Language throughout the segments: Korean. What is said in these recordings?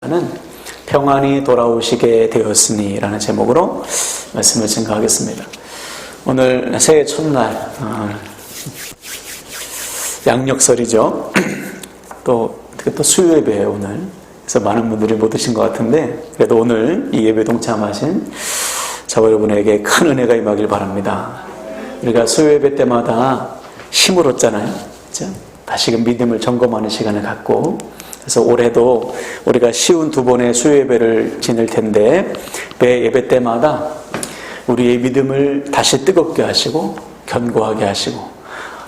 하는 평안이 돌아오시게 되었으니 라는 제목으로 말씀을 증거하겠습니다. 오늘 새해 첫날 양력설이죠. 또 수요 예배예요 오늘. 그래서 많은 분들이 못 오신 것 같은데 그래도 오늘 이 예배 동참하신 저와 여러분에게 큰 은혜가 임하길 바랍니다. 우리가 수요 예배 때마다 힘을 얻잖아요. 그렇죠? 다시금 믿음을 점검하는 시간을 갖고, 그래서 올해도 우리가 쉬운 2번의 수요 예배를 지낼 텐데 매 예배 때마다 우리의 믿음을 다시 뜨겁게 하시고 견고하게 하시고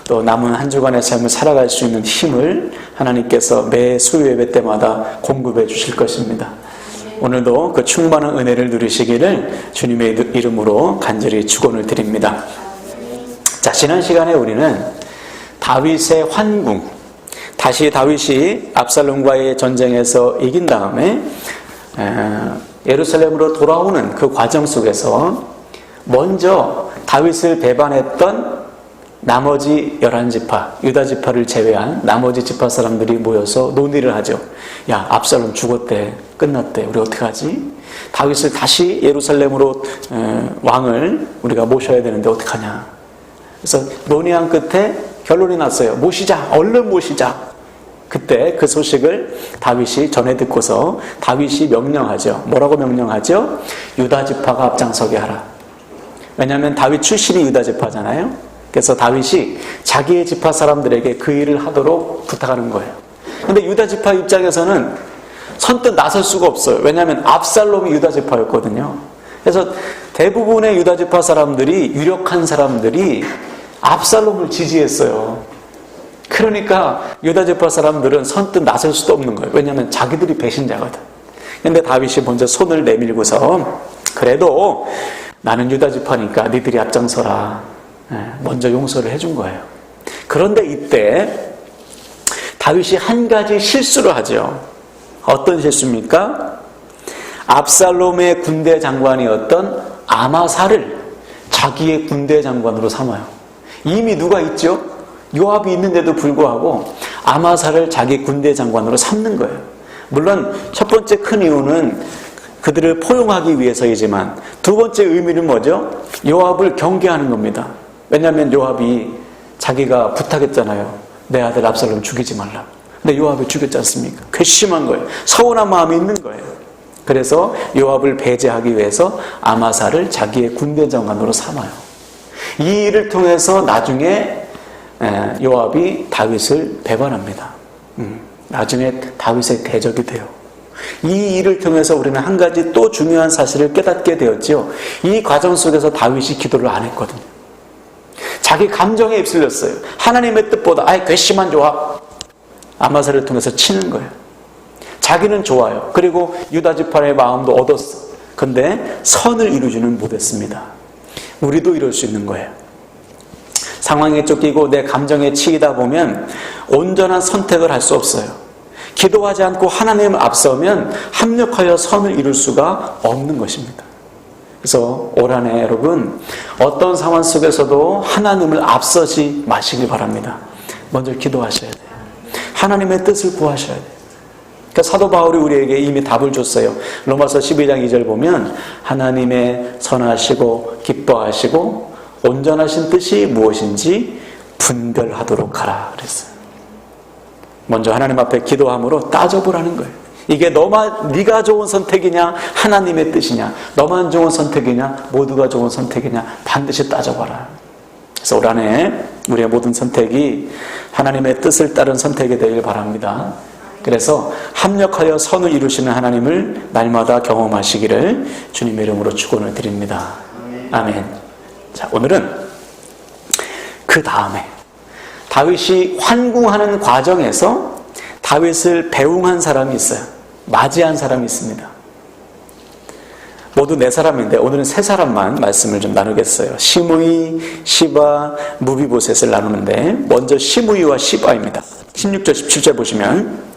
또 남은 한 주간의 삶을 살아갈 수 있는 힘을 하나님께서 매 수요 예배 때마다 공급해 주실 것입니다. 오늘도 그 충만한 은혜를 누리시기를 주님의 이름으로 간절히 축원을 드립니다. 자, 지난 시간에 우리는 다윗의 환궁, 다시 다윗이 압살롬과의 전쟁에서 이긴 다음에 예루살렘으로 돌아오는 그 과정 속에서 먼저 다윗을 배반했던 나머지 11지파, 유다 지파를 제외한 나머지 지파 사람들이 모여서 논의를 하죠. 야, 압살롬 죽었대. 끝났대. 우리 어떻게 하지? 다윗을 다시 예루살렘으로 왕을 우리가 모셔야 되는데 어떡하냐. 그래서 논의한 끝에 결론이 났어요. 모시자. 얼른 모시자. 그때 그 소식을 다윗이 전해 듣고서 다윗이 명령하죠. 뭐라고 명령하죠? 유다 지파가 앞장서게 하라. 왜냐하면 다윗 출신이 유다 지파잖아요. 그래서 다윗이 자기의 지파 사람들에게 그 일을 하도록 부탁하는 거예요. 근데 유다 지파 입장에서는 선뜻 나설 수가 없어요. 왜냐하면 압살롬이 유다 지파였거든요. 그래서 대부분의 유다 지파 사람들이, 유력한 사람들이 압살롬을 지지했어요. 그러니까 유다 지파 사람들은 선뜻 나설 수도 없는 거예요. 왜냐하면 자기들이 배신자거든. 근데 다윗이 먼저 손을 내밀고서 그래도 나는 유다 지파니까 니들이 앞장서라. 먼저 용서를 해준 거예요. 그런데 이때 다윗이 한 가지 실수를 하죠. 어떤 실수입니까? 압살롬의 군대 장관이었던 아마사를 자기의 군대 장관으로 삼아요. 이미 누가 있죠? 요압이 있는데도 불구하고 아마사를 자기 군대 장관으로 삼는 거예요. 물론 첫 번째 큰 이유는 그들을 포용하기 위해서이지만 두 번째 의미는 뭐죠? 요압을 경계하는 겁니다. 왜냐하면 요압이 자기가 부탁했잖아요. 내 아들 압살롬 죽이지 말라. 근데 요압이 죽였지 않습니까? 괘씸한 거예요. 서운한 마음이 있는 거예요. 그래서 요압을 배제하기 위해서 아마사를 자기의 군대 장관으로 삼아요. 이 일을 통해서 나중에 요압이 다윗을 배반합니다. 나중에 다윗의 대적이 돼요. 이 일을 통해서 우리는 한 가지 또 중요한 사실을 깨닫게 되었죠. 이 과정 속에서 다윗이 기도를 안 했거든요. 자기 감정에 휩쓸렸어요. 하나님의 뜻보다 아예 괘씸한 조합, 아마사를 통해서 치는 거예요. 자기는 좋아요. 그리고 유다 지파의 마음도 얻었어. 근데 선을 이루지는 못했습니다. 우리도 이럴 수 있는 거예요. 상황에 쫓기고 내 감정에 치이다 보면 온전한 선택을 할 수 없어요. 기도하지 않고 하나님을 앞서면 합력하여 선을 이룰 수가 없는 것입니다. 그래서 올 한 해 여러분 어떤 상황 속에서도 하나님을 앞서지 마시길 바랍니다. 먼저 기도하셔야 돼요. 하나님의 뜻을 구하셔야 돼요. 그러니까 사도 바울이 우리에게 이미 답을 줬어요. 로마서 12장 2절 보면 하나님의 선하시고 기뻐하시고 온전하신 뜻이 무엇인지 분별하도록 하라 그랬어요. 먼저 하나님 앞에 기도함으로 따져보라는 거예요. 이게 네가 좋은 선택이냐 하나님의 뜻이냐, 너만 좋은 선택이냐 모두가 좋은 선택이냐 반드시 따져봐라. 그래서 올 한 해 우리의 모든 선택이 하나님의 뜻을 따른 선택이 되길 바랍니다. 그래서 합력하여 선을 이루시는 하나님을 날마다 경험하시기를 주님의 이름으로 축원을 드립니다. 아멘. 자, 오늘은 그 다음에 다윗이 환궁하는 과정에서 다윗을 배웅한 사람이 있어요. 맞이한 사람이 있습니다. 모두 4사람인데 오늘은 3사람만 말씀을 좀 나누겠어요. 시므이, 시바, 무비보셋을 나누는데 먼저 시므이와 시바입니다. 16절 17절 보시면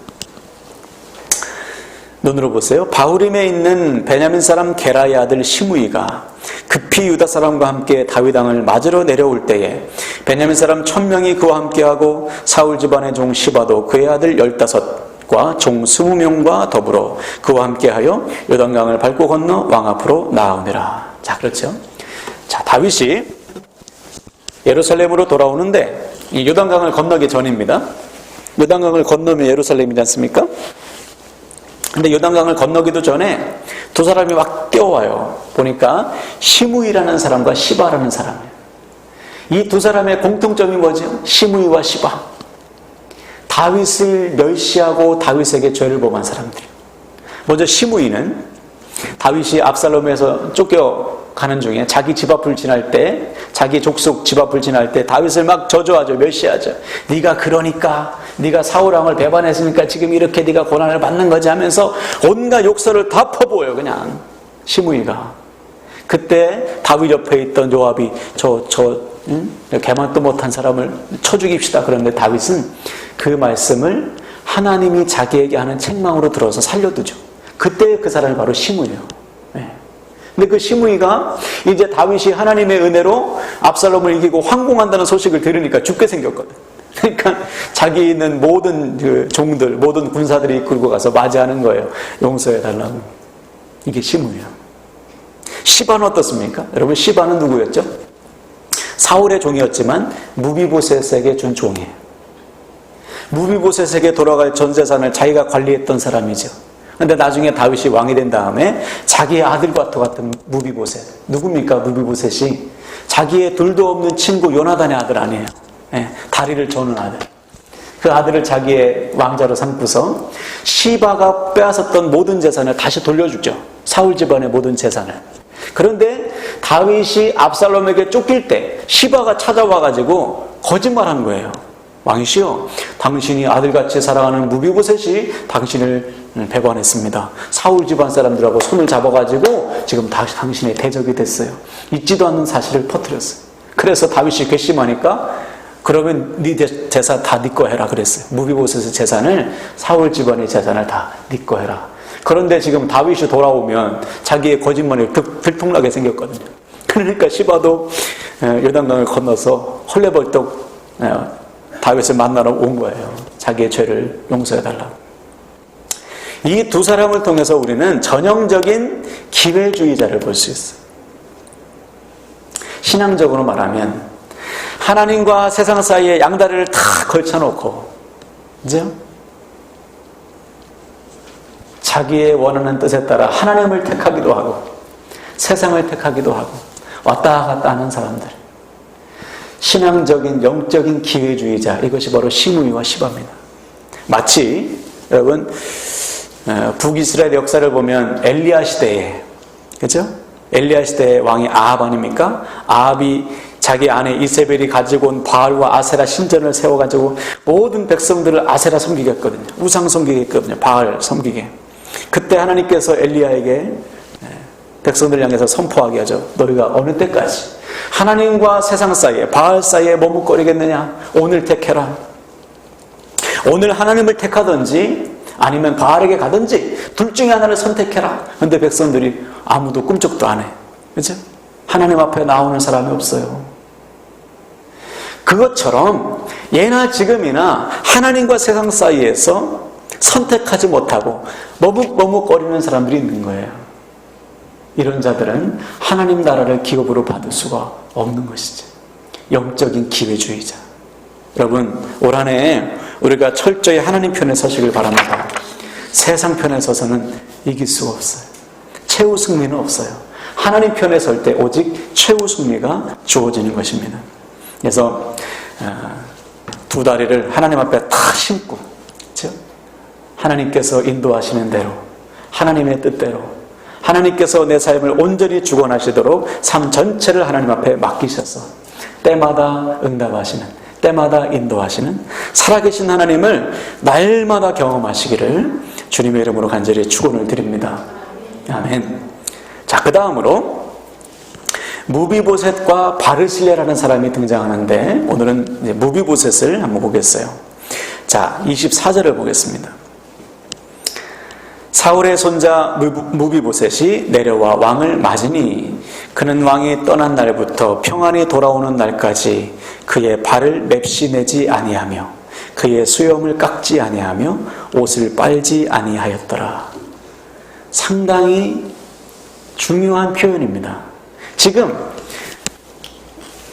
눈으로 보세요. 바후림에 있는 베냐민 사람 게라의 아들 시므이가 급히 유다 사람과 함께 다윗 왕을 맞으러 내려올 때에 베냐민 사람 1000명이 그와 함께하고 사울 집안의 종 시바도 그의 아들 15 과 종 20명과 더불어 그와 함께하여 요단강을 밟고 건너 왕 앞으로 나아오니라. 자, 그렇죠. 자, 다윗이 예루살렘으로 돌아오는데 이 요단강을 건너기 전입니다. 요단강을 건너면 예루살렘이지 않습니까? 근데 요단강을 건너기도 전에 두 사람이 막 뛰어와요. 보니까 시므이라는 사람과 시바라는 사람이에요. 이 두 사람의 공통점이 뭐죠? 시므이와 시바. 다윗을 멸시하고 다윗에게 죄를 범한 사람들이에요. 먼저 시므이는 다윗이 압살롬에서 쫓겨가는 중에 자기 집 앞을 지날 때, 자기 족속 집 앞을 지날 때 다윗을 막 저주하죠. 멸시하죠. 네가 그러니까, 네가 사울왕을 배반했으니까 지금 이렇게 네가 고난을 받는 거지 하면서 온갖 욕설을 다 퍼부어요. 그냥 시므이가. 그때 다윗 옆에 있던 요압이 개만도 못한 사람을 쳐 죽입시다. 그런데 다윗은 그 말씀을 하나님이 자기에게 하는 책망으로 들어서 살려두죠. 그때 그 사람이 바로 시므이예요. 네. 근데 그 시므이가 이제 다윗이 하나님의 은혜로 압살롬을 이기고 황공한다는 소식을 들으니까 죽게 생겼거든. 그러니까 자기 있는 모든 그 종들, 모든 군사들이 이끌고 가서 맞이하는 거예요. 용서해달라고. 이게 시므이예요. 시바는 어떻습니까? 여러분, 시바는 누구였죠? 사울의 종이었지만 무비보셋에게 준 종이에요. 무비보셋에게 돌아갈 전 재산을 자기가 관리했던 사람이죠. 그런데 나중에 다윗이 왕이 된 다음에 자기의 아들과 같은 무비보셋. 누굽니까? 무비보셋이 자기의 둘도 없는 친구 요나단의 아들 아니에요. 네, 다리를 저는 아들. 그 아들을 자기의 왕자로 삼고서 시바가 빼앗았던 모든 재산을 다시 돌려주죠. 사울 집안의 모든 재산을. 그런데 다윗이 압살롬에게 쫓길 때 시바가 찾아와가지고 거짓말한 거예요. 왕이시여, 당신이 아들같이 사랑하는 무비보셋이 당신을 배반했습니다. 사울 집안 사람들하고 손을 잡아가지고 지금 당신의 대적이 됐어요. 잊지도 않는 사실을 퍼뜨렸어요. 그래서 다윗이 괘씸하니까 그러면 네 재산 다 네 거 해라 그랬어요. 무비보셋의 재산을, 사울 집안의 재산을 다 네 거 해라. 그런데 지금 다윗이 돌아오면 자기의 거짓말이 들통나게 생겼거든요. 그러니까 시바도 요단강을 건너서 헐레벌떡 다윗을 만나러 온 거예요. 자기의 죄를 용서해달라고. 이 두 사람을 통해서 우리는 전형적인 기회주의자를 볼 수 있어요. 신앙적으로 말하면 하나님과 세상 사이에 양다리를 다 걸쳐놓고, 그죠? 자기의 원하는 뜻에 따라 하나님을 택하기도 하고 세상을 택하기도 하고 왔다 갔다 하는 사람들. 신앙적인 영적인 기회주의자, 이것이 바로 시므이와 시바입니다. 마치 여러분 북이스라엘 역사를 보면 엘리야 시대에, 그렇죠? 엘리야 시대의 왕이 아합 아닙니까? 아합이 자기 아내 이세벨이 가지고 온 바알과 아세라 신전을 세워가지고 모든 백성들을 아세라 섬기게 했거든요. 우상 섬기게 했거든요. 바알 섬기게. 그때 하나님께서 엘리야에게 백성들을 향해서 선포하게 하죠. 너희가 어느 때까지 하나님과 세상 사이에, 바알 사이에 머뭇거리겠느냐? 오늘 택해라. 오늘 하나님을 택하든지 아니면 바알에게 가든지 둘 중에 하나를 선택해라. 그런데 백성들이 아무도 꿈쩍도 안 해. 그렇죠? 하나님 앞에 나오는 사람이 없어요. 그것처럼 예나 지금이나 하나님과 세상 사이에서 선택하지 못하고 머뭇머뭇거리는 사람들이 있는 거예요. 이런 자들은 하나님 나라를 기업으로 받을 수가 없는 것이죠. 영적인 기회주의자. 여러분, 올 한 해 우리가 철저히 하나님 편에 서시길 바랍니다. 세상 편에 서서는 이길 수가 없어요. 최후 승리는 없어요. 하나님 편에 설 때 오직 최후 승리가 주어지는 것입니다. 그래서 두 다리를 하나님 앞에 다 심고, 그렇죠? 하나님께서 인도하시는 대로, 하나님의 뜻대로, 하나님께서 내 삶을 온전히 주관하시도록 삶 전체를 하나님 앞에 맡기셔서 때마다 응답하시는, 때마다 인도하시는 살아계신 하나님을 날마다 경험하시기를 주님의 이름으로 간절히 축원을 드립니다. 아멘. 자, 그 다음으로 무비보셋과 바르실레라는 사람이 등장하는데 오늘은 무비보셋을 한번 보겠어요. 자, 24절을 보겠습니다. 사울의 손자 무비보셋이 내려와 왕을 맞으니 그는 왕이 떠난 날부터 평안히 돌아오는 날까지 그의 발을 맵시 내지 아니하며 그의 수염을 깎지 아니하며 옷을 빨지 아니하였더라. 상당히 중요한 표현입니다. 지금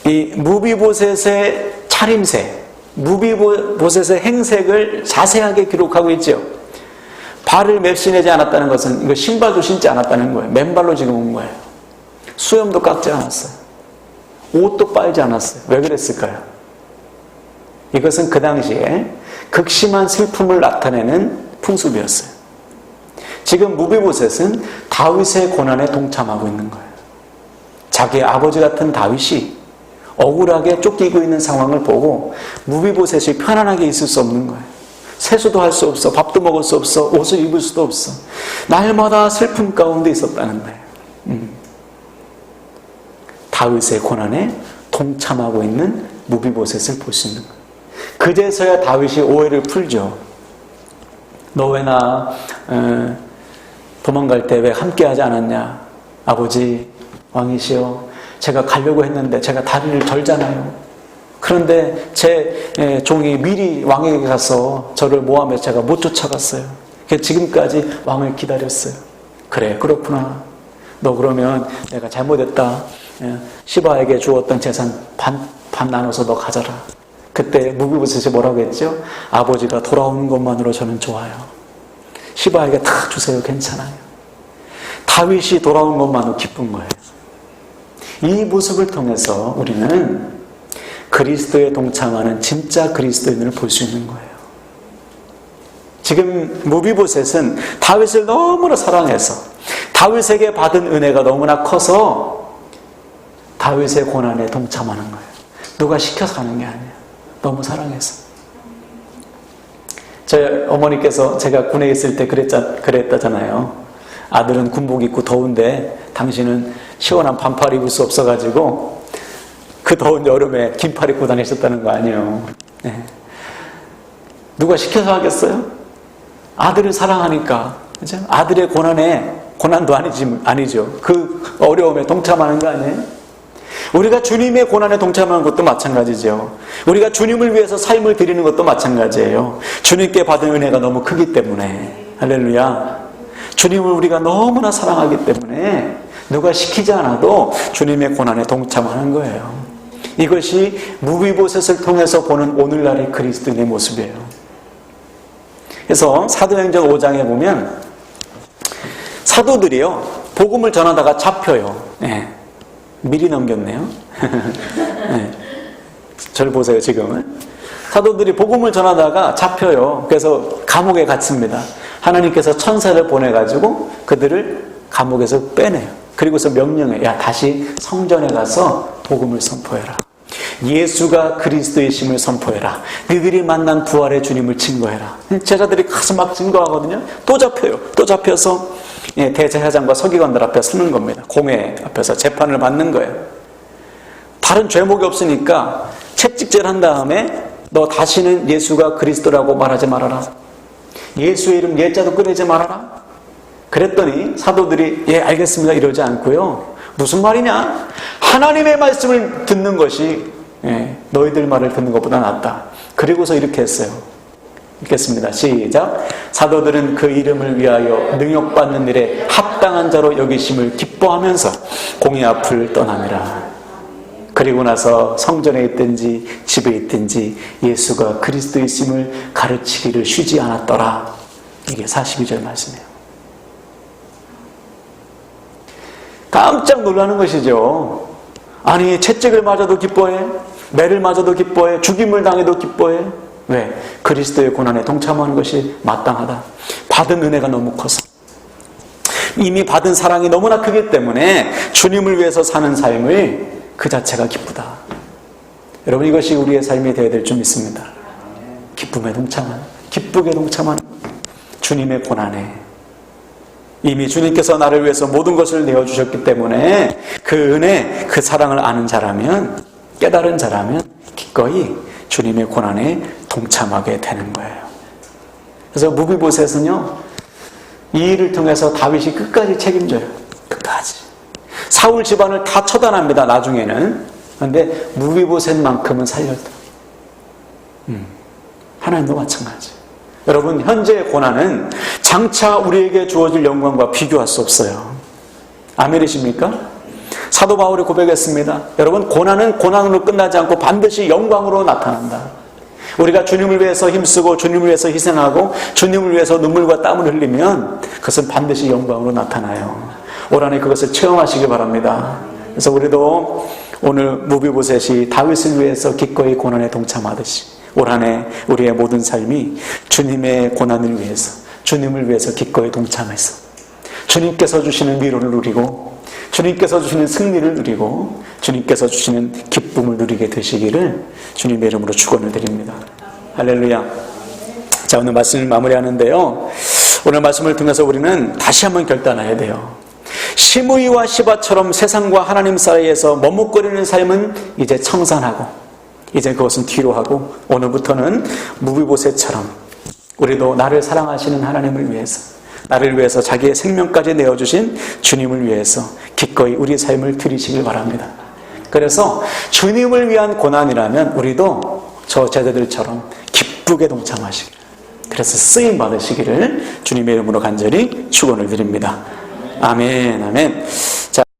이 무비보셋의 차림새, 무비보셋의 행색을 자세하게 기록하고 있죠. 발을 맵시내지 않았다는 것은 이거 신발도 신지 않았다는 거예요. 맨발로 지금 온 거예요. 수염도 깎지 않았어요. 옷도 빨지 않았어요. 왜 그랬을까요? 이것은 그 당시에 극심한 슬픔을 나타내는 풍습이었어요. 지금 무비보셋은 다윗의 고난에 동참하고 있는 거예요. 자기의 아버지 같은 다윗이 억울하게 쫓기고 있는 상황을 보고 무비보셋이 편안하게 있을 수 없는 거예요. 세수도 할 수 없어, 밥도 먹을 수 없어, 옷을 입을 수도 없어. 날마다 슬픔 가운데 있었다는 거예요. 다윗의 고난에 동참하고 있는 무비보셋을 볼 수 있는 거예요. 그제서야 다윗이 오해를 풀죠. 너 왜 나 도망갈 때 왜 함께하지 않았냐? 아버지 왕이시여, 제가 가려고 했는데 제가 다리를 절잖아요. 그런데 제 종이 미리 왕에게 가서 저를 모함해 제가 못 쫓아갔어요. 지금까지 왕을 기다렸어요. 그래, 그렇구나. 너 그러면 내가 잘못했다. 시바에게 주었던 재산 반 나눠서 너 가져라. 그때 무비보셋이 뭐라고 했죠? 아버지가 돌아오는 것만으로 저는 좋아요. 시바에게 다 주세요. 괜찮아요. 다윗이 돌아온 것만으로 기쁜 거예요. 이 모습을 통해서 우리는 그리스도에 동참하는 진짜 그리스도인을 볼 수 있는 거예요. 지금 무비보셋은 다윗을 너무나 사랑해서 다윗에게 받은 은혜가 너무나 커서 다윗의 고난에 동참하는 거예요. 누가 시켜서 하는 게 아니에요. 너무 사랑해서. 저희 어머니께서 제가 군에 있을 때 그랬다잖아요. 아들은 군복 입고 더운데 당신은 시원한 반팔 입을 수 없어가지고 그 더운 여름에 긴팔 입고 다니셨다는 거 아니에요. 네. 누가 시켜서 하겠어요? 아들을 사랑하니까. 그죠? 아들의 고난도 아니죠. 그 어려움에 동참하는 거 아니에요? 우리가 주님의 고난에 동참하는 것도 마찬가지죠. 우리가 주님을 위해서 삶을 드리는 것도 마찬가지예요. 주님께 받은 은혜가 너무 크기 때문에. 할렐루야. 주님을 우리가 너무나 사랑하기 때문에 누가 시키지 않아도 주님의 고난에 동참하는 거예요. 이것이 무비보셋을 통해서 보는 오늘날의 그리스도인의 모습이에요. 그래서 사도행전 5장에 보면 사도들이요, 복음을 전하다가 잡혀요. 네. 미리 넘겼네요. 네. 저를 보세요, 지금은. 사도들이 복음을 전하다가 잡혀요. 그래서 감옥에 갇힙니다. 하나님께서 천사를 보내가지고 그들을 감옥에서 빼내요. 그리고서 명령해요. 야, 다시 성전에 가서 복음을 선포해라. 예수가 그리스도의 심을 선포해라. 너희들이 만난 부활의 주님을 증거해라. 제자들이 가서 막 증거하거든요. 또 잡혀요. 또 잡혀서 대제사장과 서기관들 앞에 서는 겁니다. 공회 앞에서 재판을 받는 거예요. 다른 죄목이 없으니까 채찍질 한 다음에 너 다시는 예수가 그리스도라고 말하지 말아라. 예수의 이름 예자도 꺼내지 말아라. 그랬더니 사도들이 예 알겠습니다 이러지 않고요. 무슨 말이냐? 하나님의 말씀을 듣는 것이 너희들 말을 듣는 것보다 낫다. 그리고서 이렇게 했어요. 읽겠습니다. 시작. 사도들은 그 이름을 위하여 능욕받는 일에 합당한 자로 여기심을 기뻐하면서 공의 앞을 떠나니라. 그리고 나서 성전에 있든지 집에 있든지 예수가 그리스도이심을 가르치기를 쉬지 않았더라. 이게 42절 말씀이에요. 깜짝 놀라는 것이죠. 아니, 채찍을 맞아도 기뻐해, 매를 맞아도 기뻐해, 죽임을 당해도 기뻐해. 왜? 그리스도의 고난에 동참하는 것이 마땅하다. 받은 은혜가 너무 커서, 이미 받은 사랑이 너무나 크기 때문에 주님을 위해서 사는 삶을 그 자체가 기쁘다. 여러분, 이것이 우리의 삶이 되어야 될 줄 믿습니다. 기쁨에 동참하는, 기쁘게 동참하는 주님의 고난에. 이미 주님께서 나를 위해서 모든 것을 내어주셨기 때문에 그 은혜, 그 사랑을 아는 자라면, 깨달은 자라면 기꺼이 주님의 고난에 동참하게 되는 거예요. 그래서 무비보셋은요, 이 일을 통해서 다윗이 끝까지 책임져요. 끝까지. 사울 집안을 다 처단합니다, 나중에는. 그런데 무비보셋만큼은 살렸다. 하나님도 마찬가지. 여러분, 현재의 고난은 장차 우리에게 주어질 영광과 비교할 수 없어요. 아멘이십니까? 사도 바울이 고백했습니다. 여러분, 고난은 고난으로 끝나지 않고 반드시 영광으로 나타난다. 우리가 주님을 위해서 힘쓰고 주님을 위해서 희생하고 주님을 위해서 눈물과 땀을 흘리면 그것은 반드시 영광으로 나타나요. 올 한해 그것을 체험하시기 바랍니다. 그래서 우리도 오늘 무비보셋이 다윗을 위해서 기꺼이 고난에 동참하듯이 올 한해 우리의 모든 삶이 주님의 고난을 위해서, 주님을 위해서 기꺼이 동참해서 주님께서 주시는 위로를 누리고 주님께서 주시는 승리를 누리고 주님께서 주시는 기쁨을 누리게 되시기를 주님의 이름으로 축원을 드립니다. 할렐루야. 자, 오늘 말씀을 마무리하는데요, 오늘 말씀을 통해서 우리는 다시 한번 결단해야 돼요. 시므이와 시바처럼 세상과 하나님 사이에서 머뭇거리는 삶은 이제 청산하고 이제 그것은 뒤로 하고 오늘부터는 무비보셋처럼 우리도 나를 사랑하시는 하나님을 위해서, 나를 위해서 자기의 생명까지 내어주신 주님을 위해서 기꺼이 우리 삶을 드리시길 바랍니다. 그래서 주님을 위한 고난이라면 우리도 저 제자들처럼 기쁘게 동참하시길, 그래서 쓰임 받으시기를 주님의 이름으로 간절히 축원을 드립니다. 아멘, 아멘.